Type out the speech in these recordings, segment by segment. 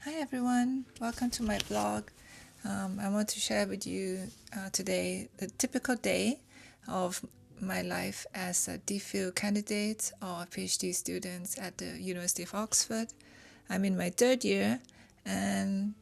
Hi everyone, welcome to my blog. I want to share with you today the typical day of my life as a DPhil candidate or a PhD student at the University of Oxford. I'm in my third year and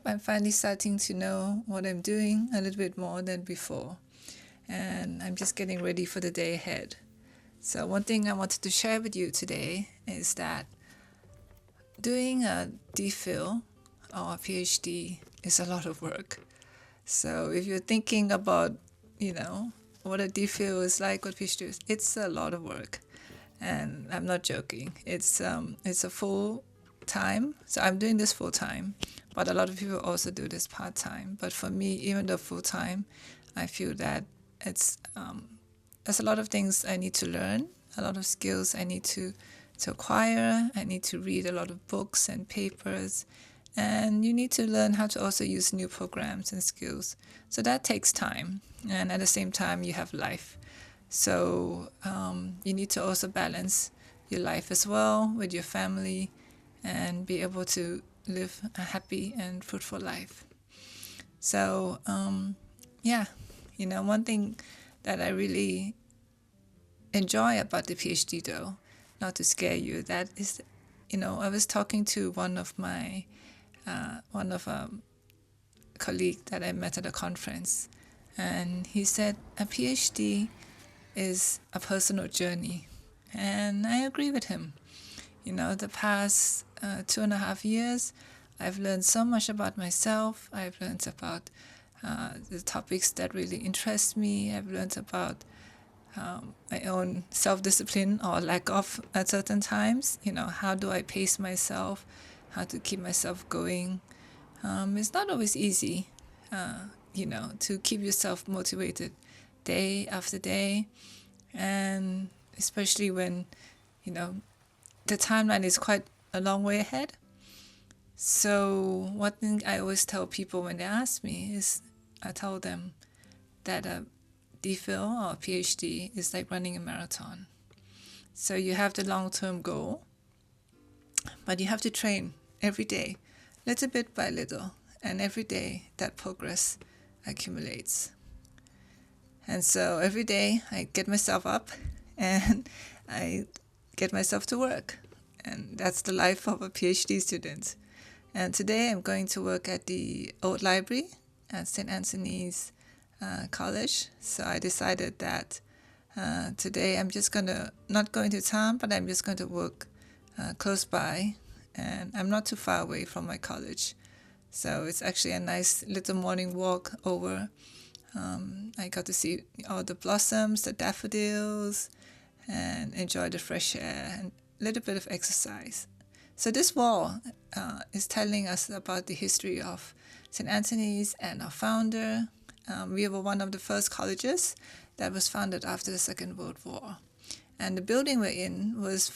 I'm finally starting to know what I'm doing a little bit more than before. And I'm just getting ready for the day ahead. So one thing I wanted to share with you today is that doing a DPhil or a PhD is a lot of work. So if you're thinking about, what a DPhil is like, what PhD is, it's a lot of work. And I'm not joking. It's a full time. So I'm doing this full time, but a lot of people also do this part time. But for me, even though full time, I feel that there's a lot of things I need to learn, a lot of skills I need to acquire. I need to read a lot of books and papers, and you need to learn how to also use new programs and skills. So that takes time, and at the same time, you have life. So you need to also balance your life as well with your family and be able to live a happy and fruitful life. So, one thing that I really enjoy about the PhD, though, not to scare you, that is, I was talking to one of colleague that I met at a conference, and he said a PhD is a personal journey, and I agree with him. The past 2.5 years, I've learned so much about myself. I've learned about the topics that really interest me. I've learned about my own self-discipline or lack of at certain times. How do I pace myself? How to keep myself going? It's not always easy, to keep yourself motivated day after day, and especially when, the timeline is quite a long way ahead. So one thing I always tell people when they ask me is, I tell them that a DPhil or PhD is like running a marathon. So you have the long-term goal, but you have to train every day, little bit by little, and every day that progress accumulates. And so every day I get myself up and I get myself to work. And that's the life of a PhD student. And today I'm going to work at the old library at St. Anthony's College. So I decided that today I'm just not going to town, but I'm just going to work close by. And I'm not too far away from my college. So it's actually a nice little morning walk over. I got to see all the blossoms, the daffodils, and enjoy the fresh air and a little bit of exercise. So this wall is telling us about the history of St. Anthony's and our founder. We were one of the first colleges that was founded after the Second World War. And the building we're in was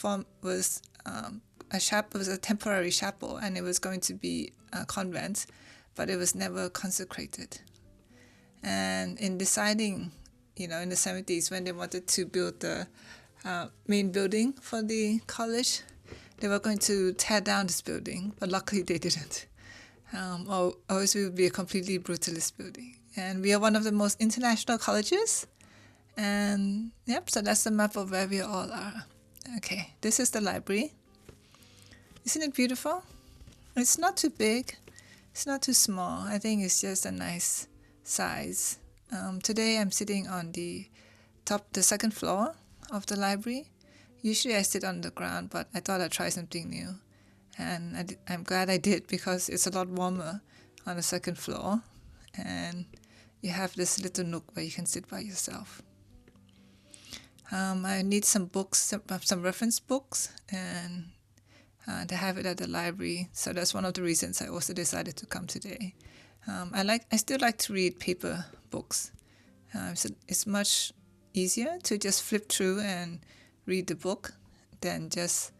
a temporary chapel, and it was going to be a convent, but it was never consecrated. And in deciding, in the 70s, when they wanted to build the main building for the college, they were going to tear down this building, but luckily they didn't. Or else it would be a completely brutalist building. And we are one of the most international colleges. And so that's the map of where we all are. Okay, this is the library. Isn't it beautiful? It's not too big. It's not too small. I think it's just a nice size. Today I'm sitting on the second floor of the library. Usually I sit on the ground, but I thought I'd try something new. And I'm glad I did, because it's a lot warmer on the second floor. And you have this little nook where you can sit by yourself. I need some books, some reference books, and they have it at the library. So that's one of the reasons I also decided to come today. I still like to read paper books. So it's much easier to just flip through and read the book than just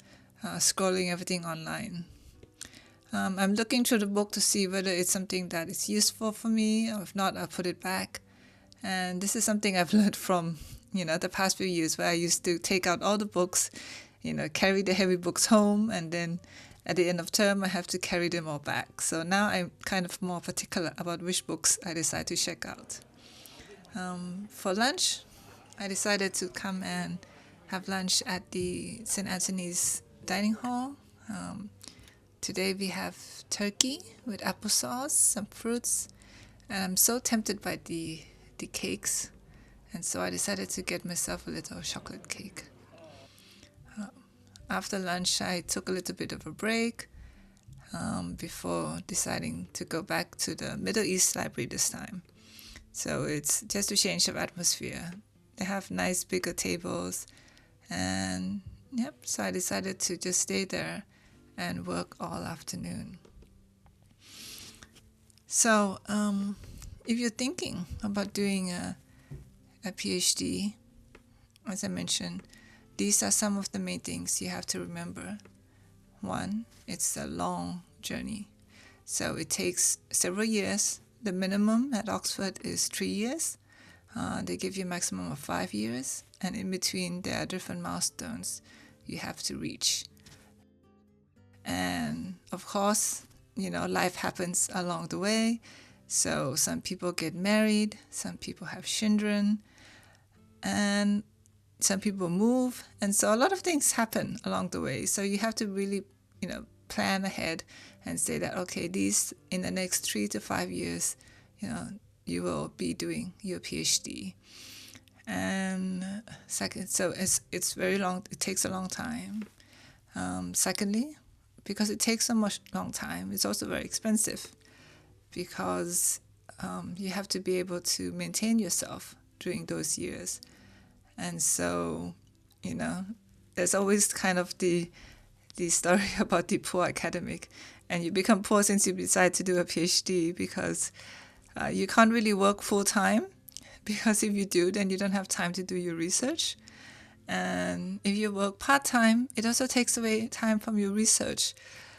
scrolling everything online. I'm looking through the book to see whether it's something that is useful for me, or if not, I'll put it back. And this is something I've learned from, the past few years, where I used to take out all the books, carry the heavy books home, and then at the end of term, I have to carry them all back. So now I'm kind of more particular about which books I decide to check out. For lunch, I decided to come and have lunch at the St. Anthony's dining hall. Today we have turkey with applesauce, some fruits, and I'm so tempted by the cakes, and so I decided to get myself a little chocolate cake. After lunch, I took a little bit of a break before deciding to go back to the Middle East Library this time. So it's just a change of atmosphere. They have nice bigger tables, and so I decided to just stay there and work all afternoon. So if you're thinking about doing a PhD, as I mentioned, these are some of the main things you have to remember. One, it's a long journey. So it takes several years. The minimum at Oxford is 3 years. They give you a maximum of 5 years. And in between, there are different milestones you have to reach. And of course, life happens along the way. So some people get married, some people have children, and some people move. And so a lot of things happen along the way. So you have to really, plan ahead and say that, okay, these in the next 3 to 5 years, you will be doing your PhD. And second, so it's very long. It takes a long time. Secondly, because it takes so much long time, it's also very expensive, because you have to be able to maintain yourself during those years. And so, there's always kind of the story about the poor academic, and you become poor since you decide to do a PhD, because you can't really work full time, because if you do, then you don't have time to do your research. And if you work part-time, it also takes away time from your research.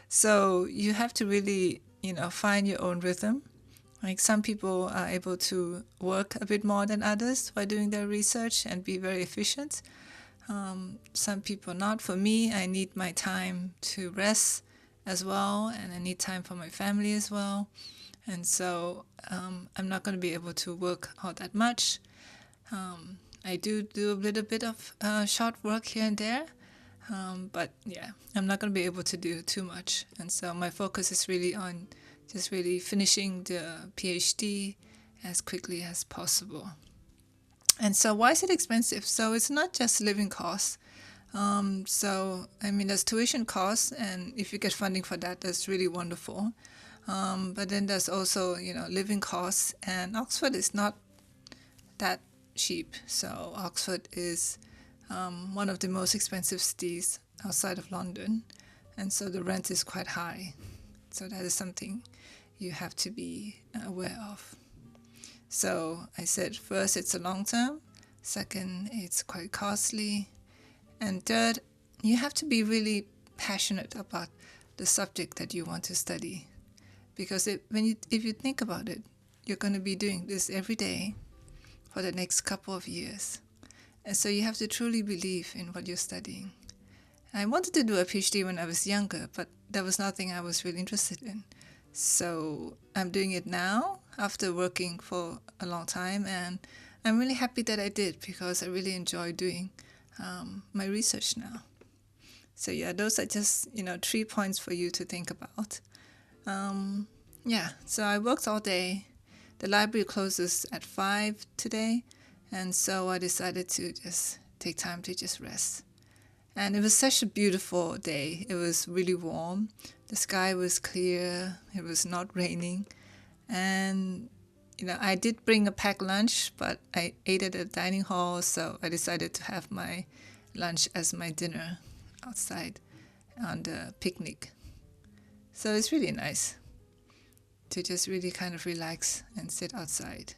So you have to really, find your own rhythm. Like some people are able to work a bit more than others while doing their research and be very efficient. Some people not. For me, I need my time to rest as well, and I need time for my family as well. And so I'm not going to be able to work all that much. I do a little bit of short work here and there, but I'm not going to be able to do too much. And so my focus is really on just really finishing the PhD as quickly as possible. And so why is it expensive? So it's not just living costs. There's tuition costs, and if you get funding for that, that's really wonderful. But then there's also, living costs, and Oxford is not that cheap. So Oxford is one of the most expensive cities outside of London, and so the rent is quite high. So that is something you have to be aware of. So I said, first, it's a long term. Second, it's quite costly. And third, you have to be really passionate about the subject that you want to study. Because if you think about it, you're going to be doing this every day for the next couple of years. And so you have to truly believe in what you're studying. I wanted to do a PhD when I was younger, but that was nothing I was really interested in. So I'm doing it now after working for a long time, and I'm really happy that I did, because I really enjoy doing my research now. So those are just 3 points for you to think about. So I worked all day. The library closes at 5 today, and so I decided to just take time to just rest. And it was such a beautiful day. It was really warm. The sky was clear. It was not raining. And, I did bring a packed lunch, but I ate at the dining hall, so I decided to have my lunch as my dinner outside on the picnic. So it's really nice to just really kind of relax and sit outside.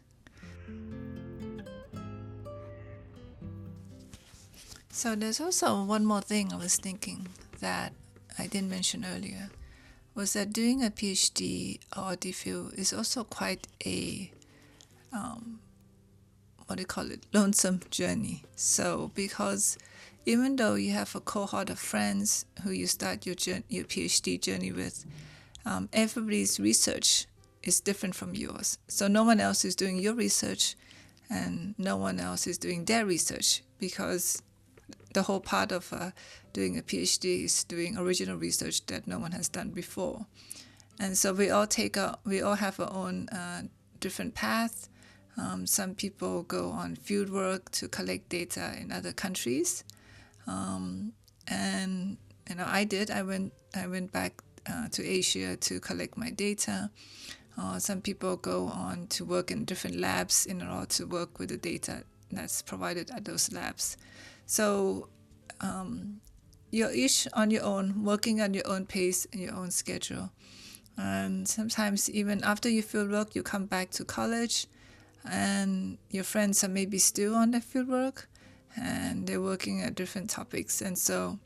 So there's also one more thing I was thinking that I didn't mention earlier, was that doing a PhD or DPhil is also quite a, lonesome journey. So because even though you have a cohort of friends who you start your PhD journey with, everybody's research is different from yours. So no one else is doing your research and no one else is doing their research, because the whole part of doing a PhD is doing original research that no one has done before. And so we all have our own different paths. Some people go on field work to collect data in other countries, and I did. I went back to Asia to collect my data. Some people go on to work in different labs in order to work with the data that's provided at those labs. So you're each on your own, working at your own pace and your own schedule. And sometimes even after you field work, you come back to college and your friends are maybe still on their field work and they're working at different topics. And so,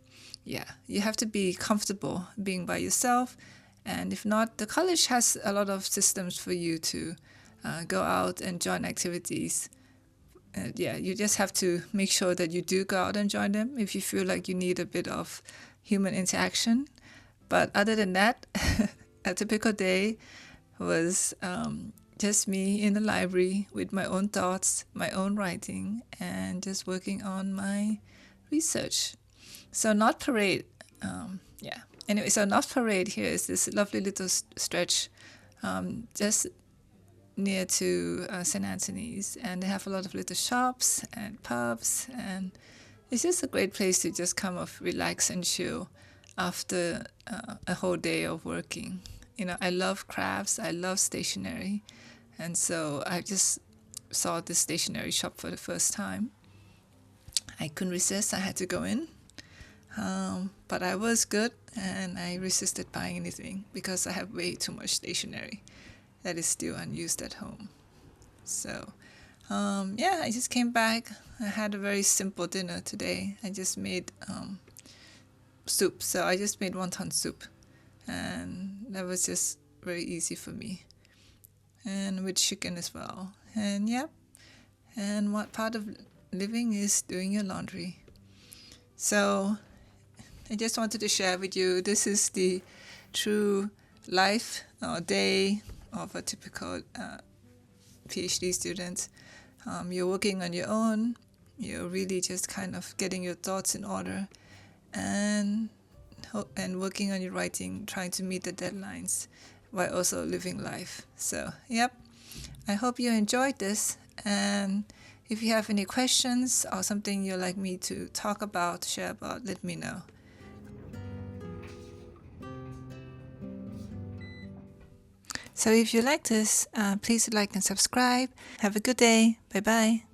yeah, you have to be comfortable being by yourself. And if not, the college has a lot of systems for you to go out and join activities. You just have to make sure that you do go out and join them if you feel like you need a bit of human interaction. But other than that, a typical day was just me in the library with my own thoughts, my own writing, and just working on my research. So North Parade, Anyway, so North Parade here is this lovely little stretch just near to St. Anthony's, and they have a lot of little shops and pubs, and it's just a great place to just come off, relax and chill after a whole day of working. I love crafts, I love stationery, and so I just saw this stationery shop for the first time. I couldn't resist, I had to go in. But I was good, and I resisted buying anything because I have way too much stationery that is still unused at home. So, I just came back. I had a very simple dinner today. I just made soup. So I just made wonton soup, and that was just very easy for me. And with chicken as well. And and what part of living is doing your laundry. So I just wanted to share with you, this is the true life or day of a typical PhD student. You're working on your own. You're really just kind of getting your thoughts in order and working on your writing, trying to meet the deadlines while also living life. So, I hope you enjoyed this. And if you have any questions or something you'd like me to talk about, share about, let me know. So if you like this, please like and subscribe. Have a good day. Bye-bye.